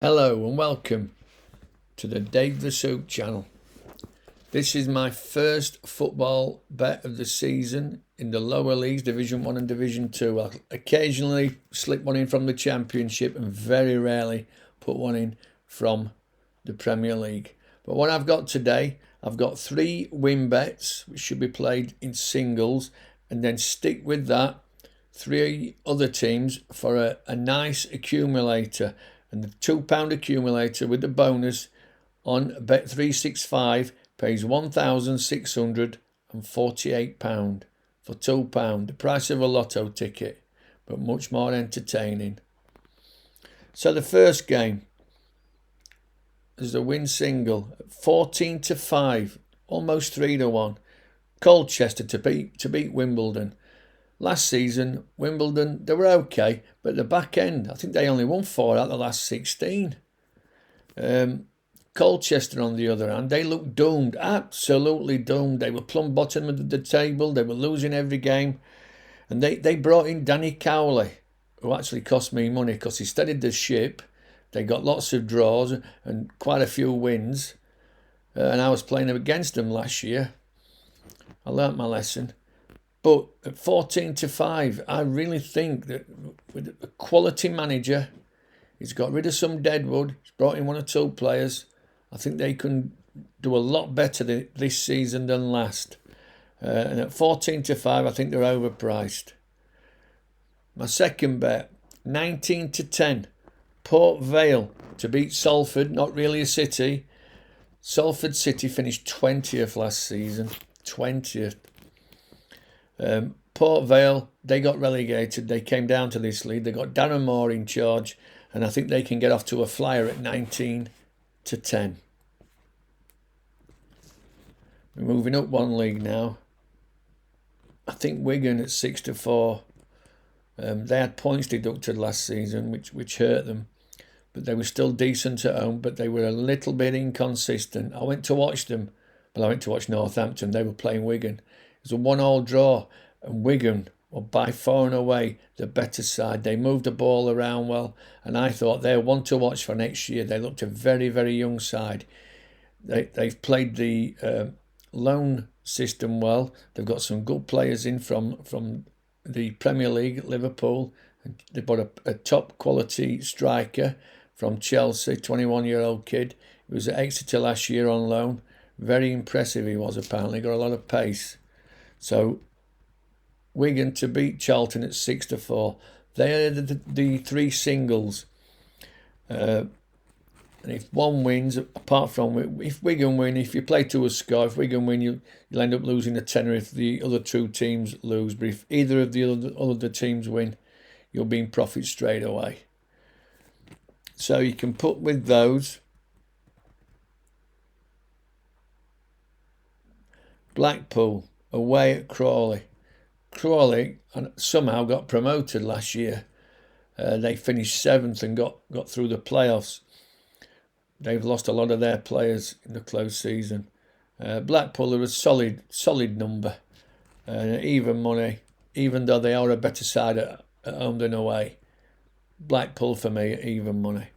Hello and welcome to the Dave the Soup channel. This is my first football bet of the season in the lower leagues, Division 1 and Division 2. I'll occasionally slip one in from the Championship and very rarely put one in from the Premier League. But what I've got today, I've got 3 win bets which should be played in singles, and then stick with that 3 other teams for a nice accumulator. And the £2 accumulator with the bonus on Bet365 pays £1,648 for £2, the price of a lotto ticket, but much more entertaining. So the first game is a win single, 14-5, almost 3-1. Colchester to beat Wimbledon. Last season, Wimbledon, they were okay, but at the back end, I think they only won 4 out of the last 16. Colchester, on the other hand, they looked doomed, absolutely doomed. They were plumb bottom of the table. They were losing every game. And they brought in Danny Cowley, who actually cost me money because he steadied the ship. They got lots of draws and quite a few wins. And I was playing against them last year. I learnt my lesson. But at 14-5, I really think that with a quality manager, he's got rid of some deadwood, he's brought in 1 or 2 players. I think they can do a lot better this season than last. And at 14-5, I think they're overpriced. My second bet, 19-10, Port Vale to beat Salford, not really a city. Salford City finished 20th last season, 20th. Port Vale, they got relegated. They came down to this league. They got Darren Moore in charge, and I think they can get off to a flyer at 19-10. We're moving up one league now. I think Wigan at 6-4. They had points deducted last season, which hurt them, but they were still decent at home. But they were a little bit inconsistent. I went to watch them, but I went to watch Northampton. They were playing Wigan. It was a 1-1 draw, and Wigan were by far and away the better side. They moved the ball around well, and I thought they're one to watch for next year. They looked a very, very young side. They've played the loan system well. They've got some good players in from the Premier League, Liverpool. They've got a top quality striker from Chelsea, 21-year-old kid. He was at Exeter last year on loan. Very impressive he was, apparently. Got a lot of pace. So Wigan to beat Charlton at 6-4. They are the 3 singles. And if one wins, apart from if Wigan win, if you play to a score, if Wigan win, you'll end up losing a tenner if the other 2 teams lose. But if either of the other teams win, you'll be in profit straight away. So you can put with those. Blackpool away at Crawley. Crawley somehow got promoted last year. They finished 7th and got through the playoffs. They've lost a lot of their players in the close season. Blackpool are a solid number. Even money, even though they are a better side at home than away. Blackpool for me, even money.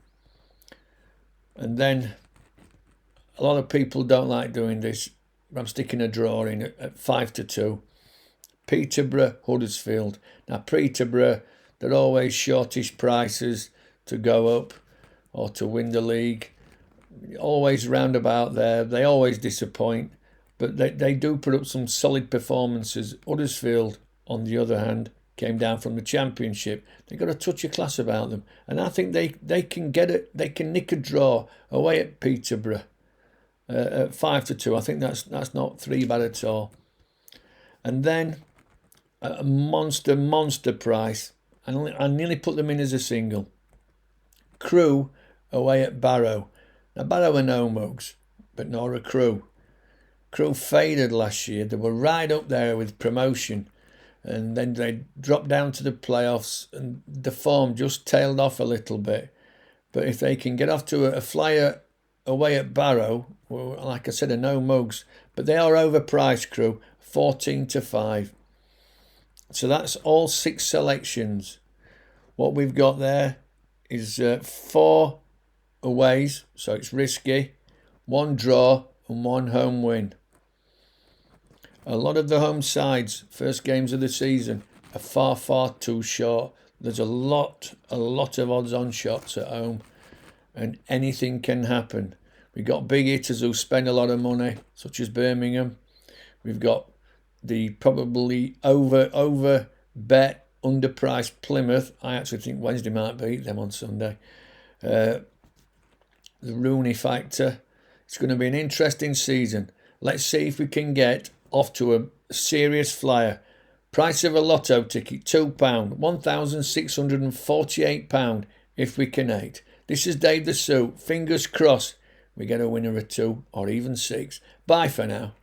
And then a lot of people don't like doing this. I'm sticking a draw in at 5-2. Peterborough, Huddersfield. Now Peterborough, they're always shortish prices to go up or to win the league. Always round about there. They always disappoint, but they do put up some solid performances. Huddersfield, on the other hand, came down from the Championship. They've got a touch of class about them, and I think they can get it. They can nick a draw away at Peterborough. At 5-2, I think that's not 3 bad at all. And then a monster price. I nearly put them in as a single. Crewe away at Barrow. Now Barrow are no mugs, but nor a Crewe. Crewe faded last year. They were right up there with promotion, and then they dropped down to the playoffs, and the form just tailed off a little bit. But if they can get off to a flyer away at Barrow, well, like I said, are no mugs, but they are overpriced, Crewe, 14-5. So that's all 6 selections. What we've got there is 4 aways, so it's risky. 1 draw and 1 home win. A lot of the home sides, first games of the season, are far too short. There's a lot of odds-on shots at home, and anything can happen. We've got big hitters who spend a lot of money, such as Birmingham. We've got the probably over bet, underpriced Plymouth. I actually think Wednesday might beat them on Sunday. The Rooney factor. It's going to be an interesting season. Let's see if we can get off to a serious flyer. Price of a lotto ticket, £2, £1,648 if we can 8. This is Dave the Suit. Fingers crossed we get a winner of 2 or even 6. Bye for now.